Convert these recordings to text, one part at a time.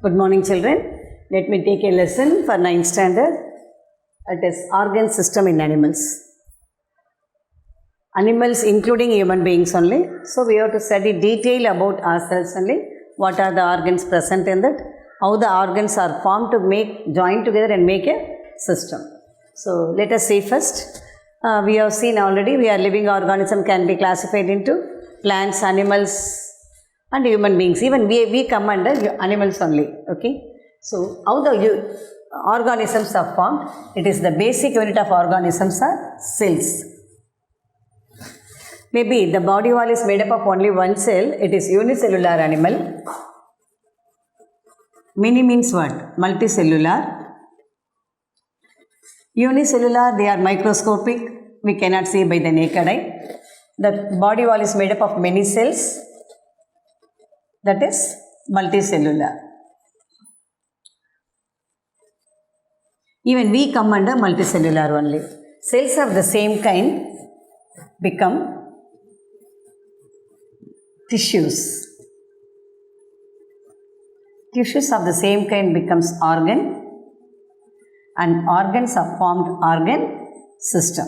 Good morning, children. Let me take a lesson for 9th standard. It is organ system in animals. Animals including human beings only. So we have to study detail about ourselves only. What are the organs present in that? How the organs are formed to join together and make a system. So let us see first. We have seen already we are living organism can be classified into plants, animals and human beings. Even we come under animals only. Okay. So how the organisms are formed? It is the basic unit of organisms are cells. Maybe the body wall is made up of only one cell. It is unicellular animal. Mini means what? Multicellular. Unicellular, they are microscopic. We cannot see by the naked eye. The body wall is made up of many cells. That is multicellular. Even we come under multicellular only. Cells of the same kind become tissues. Tissues of the same kind becomes organ, and organs are formed organ system.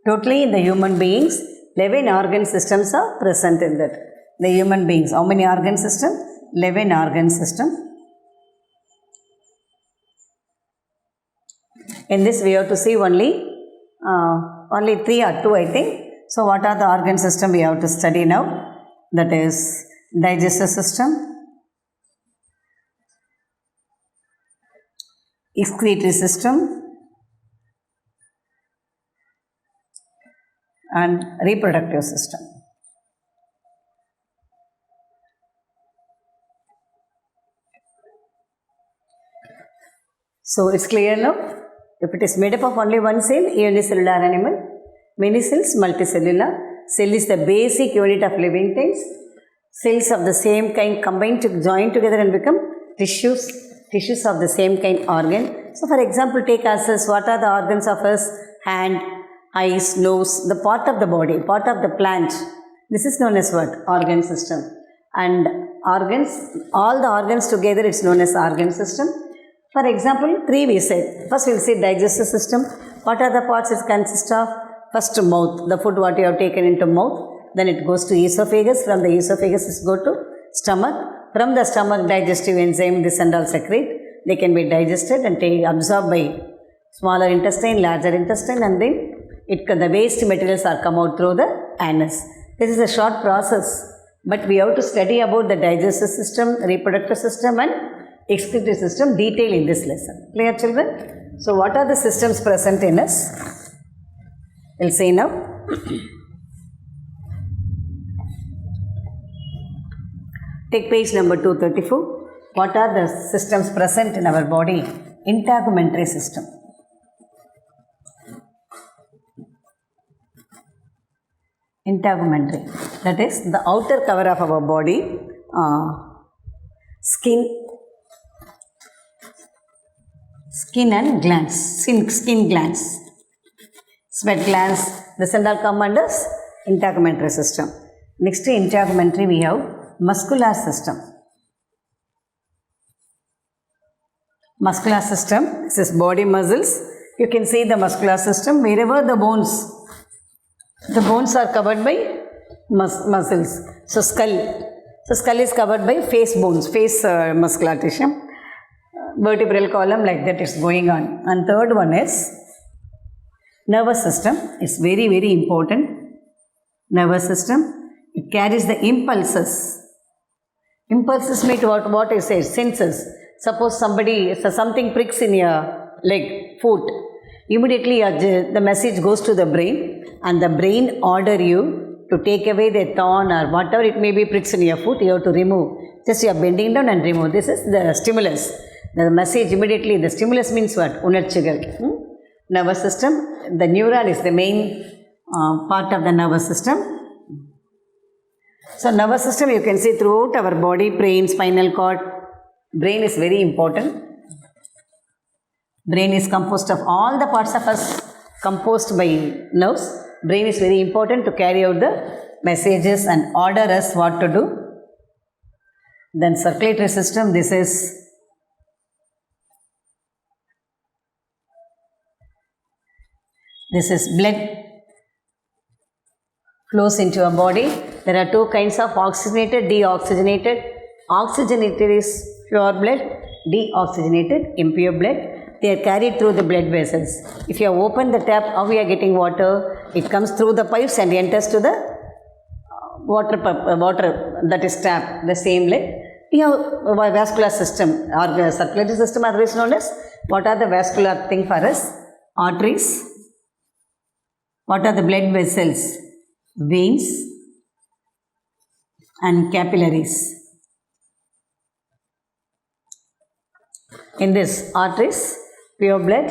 Totally in the human beings, 11 organ systems are present in that. The human beings, how many organ systems? 11 organ systems. In this we have to see only 3 or 2 I think. So what are the organ system we have to study now? That is digestive system, excretory system and reproductive system. So it's clear now. If it is made up of only one cell, unicellular animal, many cells, multicellular. Cell is the basic unit of living things. Cells of the same kind combine to join together and become tissues. Tissues of the same kind organ. So for example, take ourselves, what are the organs of us? Hand, eyes, nose, the part of the body, part of the plant. This is known as what? Organ system. And organs, all the organs together, it's known as organ system. For example, 3 we said. First we will say digestive system. What are the parts it consists of? First mouth, the food what you have taken into mouth. Then it goes to esophagus. From the esophagus it goes to stomach. From the stomach, digestive enzyme, this and all secrete. They can be digested and absorbed by smaller intestine, larger intestine, and then the waste materials are come out through the anus. This is a short process, but we have to study about the digestive system, reproductive system and excretory system detail in this lesson. Clear, children? So what are the systems present in us? We'll see now. Take page number 234. What are the systems present in our body? Integumentary system. Integumentary. That is the outer cover of our body. Skin and glands. Skin glands. Sweat glands. This and all come under integumentary system. Next to integumentary we have muscular system. Muscular system, this is body muscles. You can see the muscular system wherever the bones are covered by muscles. So skull is covered by face bones, face muscular tissue. Vertebral column like that is going on. And third one is nervous system. It's very, very important. Nervous system. It carries the impulses. Impulses mean what I say, senses. Suppose something pricks in your leg, foot. Immediately the message goes to the brain and the brain order you to take away the thorn or whatever it may be pricks in your foot, you have to remove. Just you are bending down and remove. This is the stimulus. The message immediately, the stimulus means what? Unarchigal. Nervous system. The neuron is the main part of the nervous system. So nervous system you can see throughout our body, brain, spinal cord. Brain is very important. Brain is composed of all the parts of us composed by nerves. Brain is very important to carry out the messages and order us what to do. Then circulatory system, this is blood flows into our body. There are two kinds of oxygenated, deoxygenated. Oxygenated is pure blood, deoxygenated, impure blood. They are carried through the blood vessels. If you open the tap, how we are getting water? It comes through the pipes and enters to the water that is tap, the same like we have a vascular system or circulatory system, otherwise known as, what are the vascular thing for us? Arteries. What are the blood vessels? Veins and capillaries. In this, arteries, pure blood,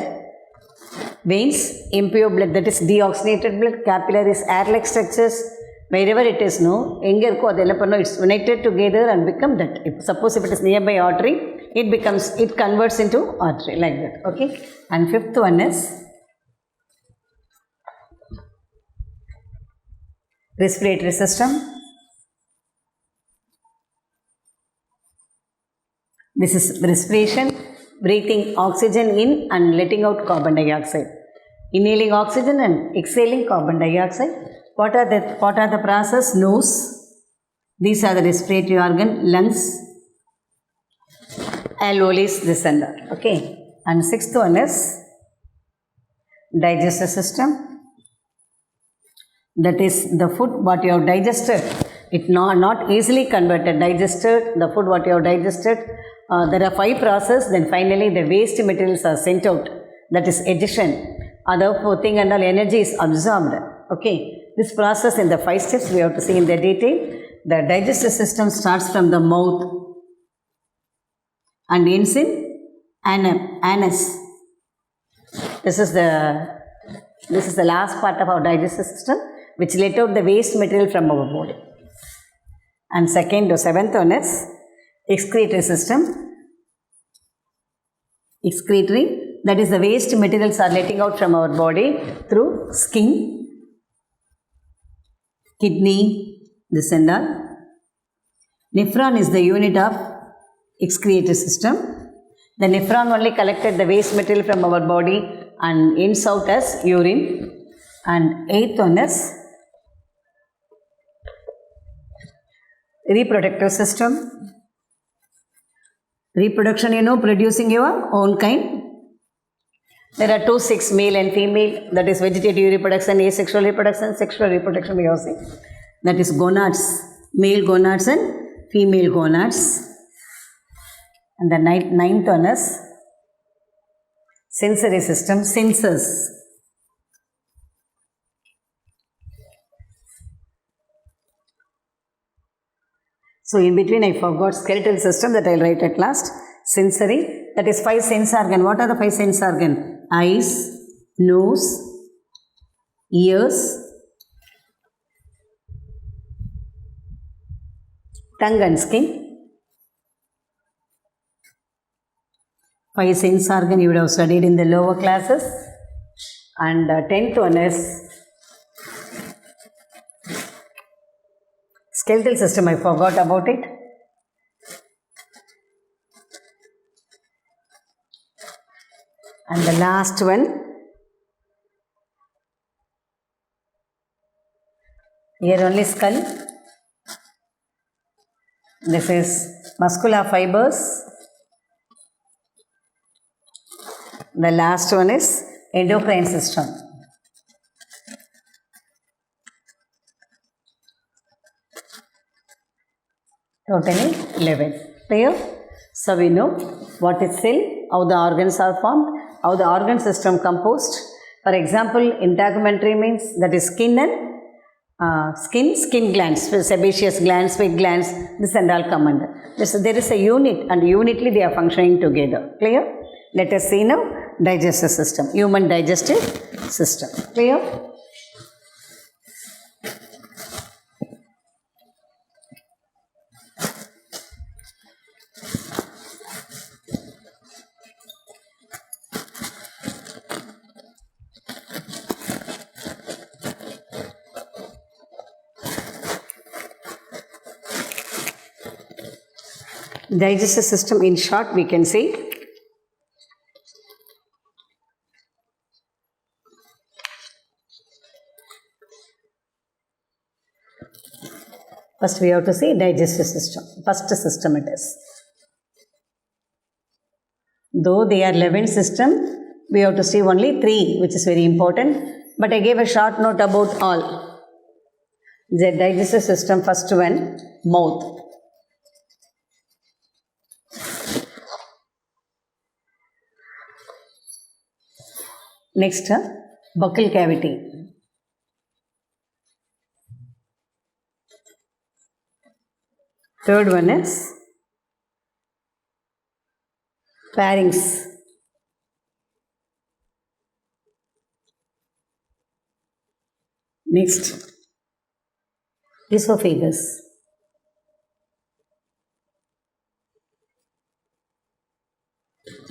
veins, impure blood, that is deoxygenated blood, capillaries, air-like structures, wherever it is, no, it's united together and become that. Suppose if it is nearby artery, it converts into artery like that, okay. And fifth one is respiratory system. This is respiration, breathing oxygen in and letting out carbon dioxide. Inhaling oxygen and exhaling carbon dioxide. What are the process? Nose. These are the respiratory organ. Lungs. Alveoles, this and that. Okay. And sixth one is digestive system. That is the food what you have digested. It not easily converted. Digested, the food what you have digested. There are 5 processes. Then finally the waste materials are sent out. That is addition. Other thing and all energy is absorbed. Okay. This process in the 5 steps we have to see in the detail. The digestive system starts from the mouth and ends in anus. This is the last part of our digestive system, which let out the waste material from our body. And seventh one is excretory system. Excretory, that is the waste materials are letting out from our body through skin, kidney, this and all. Nephron is the unit of excretory system. The nephron only collected the waste material from our body and ends out as urine. And eighth one is reproductive system. Reproduction, producing your own kind. There are 2 sex, male and female. That is vegetative reproduction, asexual reproduction, sexual reproduction we have seen. That is gonads, male gonads and female gonads. And the ninth one is sensory system, senses. So in between I forgot skeletal system, that I will write at last. Sensory, that is 5 sense organ. What are the 5 sense organ? Eyes, nose, ears, tongue and skin. 5 sense organ you would have studied in the lower classes. And 10th one is skeletal system. I forgot about it. And the last one, here only skull. This is muscular fibers. The last one is endocrine system. Totally 11. Clear? So we know what is cell, how the organs are formed, how the organ system composed. For example, integumentary means that is skin and skin glands, sebaceous glands, sweat glands, this and all come under. There is a unit and unitly they are functioning together. Clear? Let us see now digestive system, human digestive system. Clear? Digestive system in short we can say first we have to see digestive system. First system it is. Though they are 11 system, we have to see only 3 which is very important. But I gave a short note about all. The digestive system, first one, mouth. Next, buccal cavity. Third one is pharynx. Next, esophagus.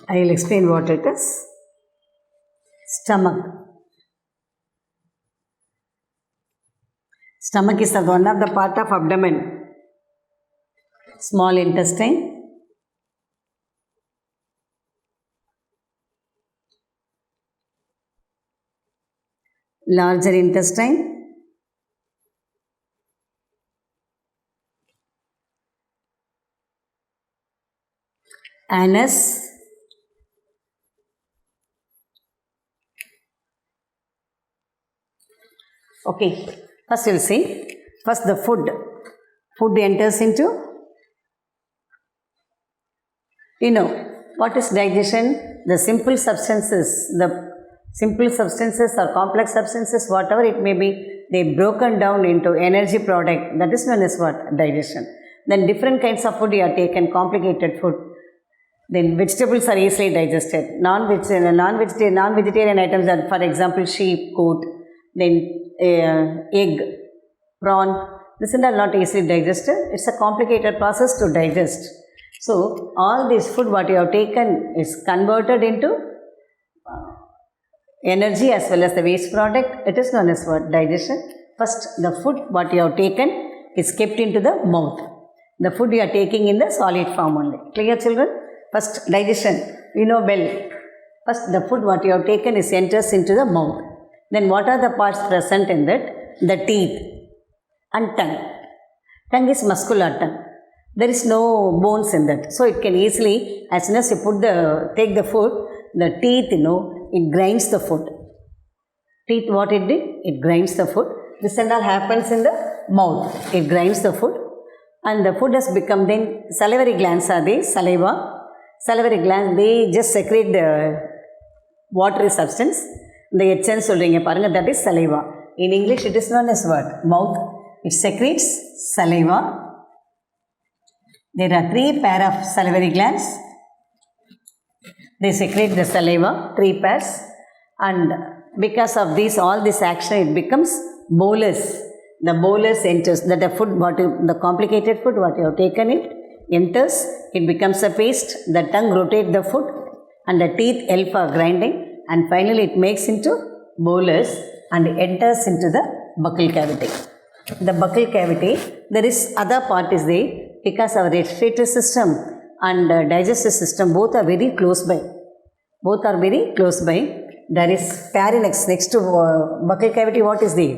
I will explain what it is. Stomach. Stomach is one of the part of abdomen. Small intestine. Larger intestine. Anus. Okay, first we'll see. First the food. Food enters into, what is digestion? The simple substances or complex substances, whatever it may be, they broken down into energy product. That is known as what? Digestion. Then different kinds of food you are taken, complicated food. Then vegetables are easily digested. Non-vegetarian items are, for example, sheep, goat, then egg, prawn. This is not easily digested. It's a complicated process to digest. So, all this food what you have taken is converted into energy as well as the waste product. It is known as what? Digestion. First, the food what you have taken is kept into the mouth. The food you are taking in the solid form only. Clear, children? First, digestion. We know well. First, the food what you have taken is enters into the mouth. Then, what are the parts present in that? The teeth and tongue. Tongue is muscular tongue. There is no bones in that. So, it can easily, as soon as you take the food, the teeth, it grinds the food. Teeth, what it did? It grinds the food. This and all happens in the mouth. It grinds the food. And the food has become then, salivary glands are there, saliva. Salivary glands, they just secrete the watery substance. The essence that is saliva. In English, it is known as what? Mouth. It secretes saliva. There are 3 pair of salivary glands. They secrete the saliva, 3 pairs. And because of all this action, it becomes bolus. The bolus enters, that the food, the complicated food, what you have taken it, enters, it becomes a paste, the tongue rotates the food, and the teeth help for grinding, and finally it makes into bolus and enters into the buccal cavity. The buccal cavity, there is other part is there, because our respiratory system and digestive system both are very close by. Both are very close by. There is pharynx next to buccal cavity. What is there?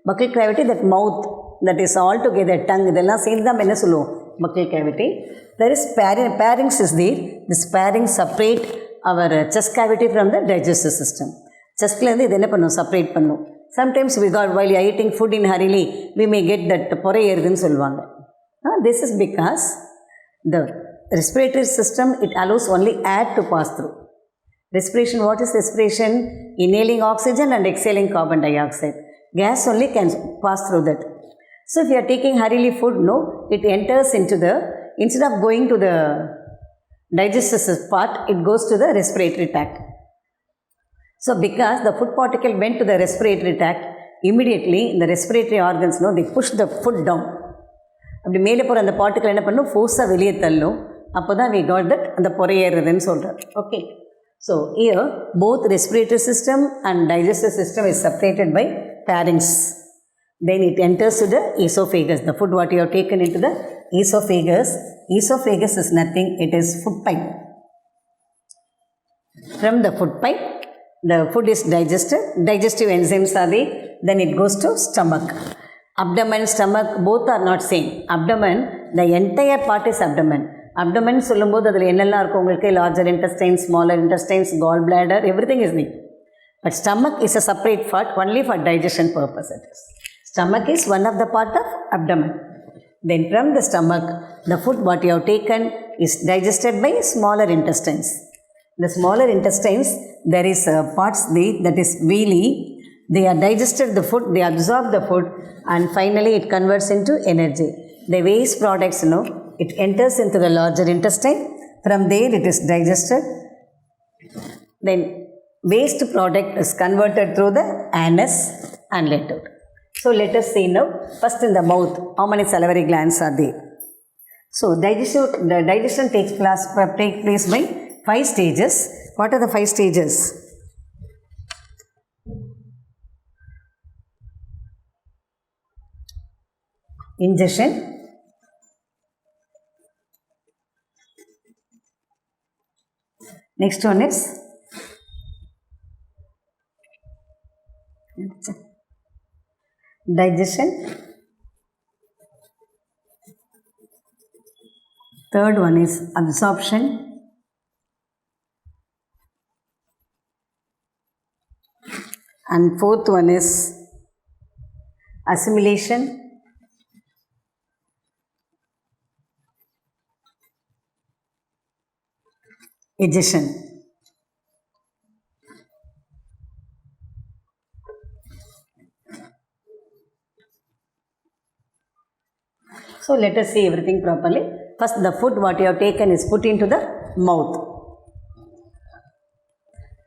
Buccal cavity, that mouth, that is all together, tongue, idella சேர்ந்தா என்ன சொல்லுவோம்? Buccal cavity. There is pharynx is there. This pharynx separate our chest cavity from the digestive system. Chestல இருந்து இது என்ன பண்ணும்? Separate பண்ணும். Sometimes we got, while eating food in hurriedly, we may get that பொறை ஏறுதுன்னு சொல்லுவாங்க. This is because the respiratory system, it allows only air to pass through. Respiration, what is respiration? Inhaling oxygen and exhaling carbon dioxide. Gas only can pass through that. So, if you are taking hurriedly food, it enters into the, instead of going to the digestive part, it goes to the respiratory tract. So, because the food particle went to the respiratory tract, immediately the respiratory organs, they push the food down. அப்படி மேலே போகிற அந்த particle என்ன பண்ணும்? ஃபோர்ஸாக வெளியே தள்ளும். அப்போ தான் we got that அந்த பொறை ஏறுதுன்னு சொல்கிறார். Okay. So, here both respiratory system and digestive system is separated by pharynx. Then it enters to the esophagus, the food what you have taken into the esophagus. Esophagus is nothing, it is food pipe. From the food pipe, the food is digested, digestive enzymes are there, then it goes to stomach. Abdomen, stomach, both are not same. Abdomen, the entire part is abdomen. Abdomen சொல்லும்போது அதில் என்னெல்லாம் இருக்கும் உங்களுக்கு, larger intestine, smaller intestines, gall bladder, everything is there. But stomach is a separate part, only for digestion purpose it is. Stomach is one of the part of abdomen. Then from the stomach, the food what you have taken is digested by smaller intestines. The smaller intestines, there is parts that is villi. They are digested the food, they absorb the food, and finally it converts into energy. The waste products, it enters into the larger intestine. From there it is digested. Then waste product is converted through the anus and let out. So let us see now, first in the mouth, how many salivary glands are there? So the digestion takes place by 5 stages. What are the 5 stages? Ingestion, next one is digestion, third one is absorption, and fourth one is assimilation, egestion. So let us see everything properly. First, the food what you have taken is put into the mouth.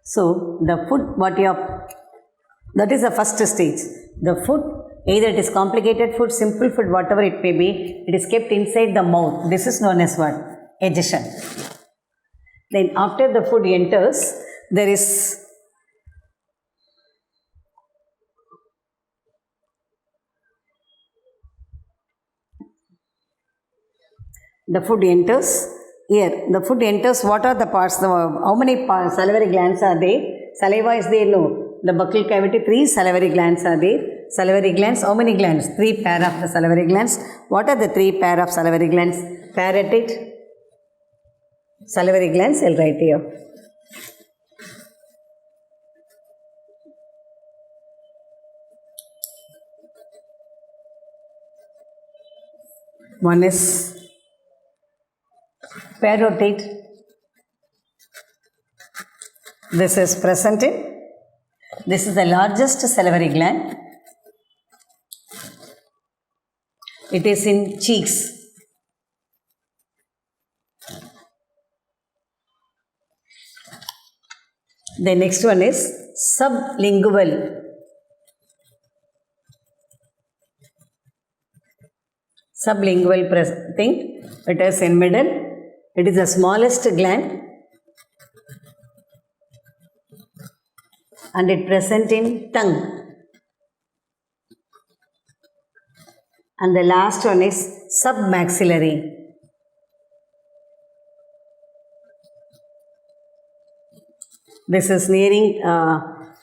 So the food what you have, that is the first stage. The food, either it is complicated food, simple food, whatever it may be, it is kept inside the mouth. This is known as what? Egestion. Then after the food enters, there is the food enters here. The food enters, what are the parts? How many salivary glands are there? Saliva is there, no. The buccal cavity, 3 salivary glands are there. Salivary glands, how many glands? 3 pair of the salivary glands. What are the 3 pair of salivary glands? Parotid salivary glands, I'll write here. One is parotid. This is present in, this is the largest salivary gland. It is in cheeks. The next one is sublingual. Sublingual thing. It is in middle. It is the smallest gland and it present in tongue. And the last one is submaxillary. This is nearing,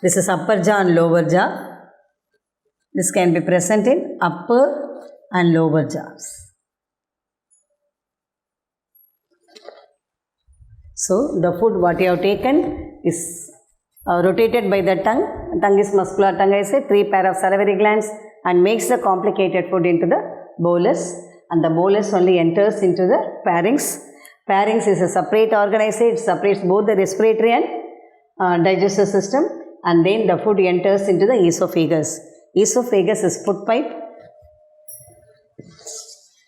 this is upper jaw and lower jaw. This can be present in upper and lower jaws. So the food what you have taken is rotated by the tongue. Tongue is muscular tongue, I say, 3 pair of salivary glands, and makes the complicated food into the bolus, and the bolus only enters into the pharynx. Pharynx is a separate organ, I say, it separates both the respiratory and digestive system, and then the food enters into the esophagus. Esophagus is food pipe.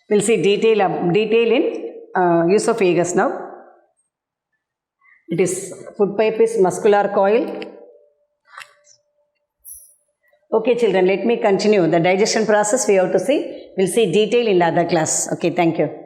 We'll see detail in esophagus now. It is, food pipe is muscular coil. Okay children, let me continue. The digestion process we have to see. We'll see detail in the other class. Okay, thank you.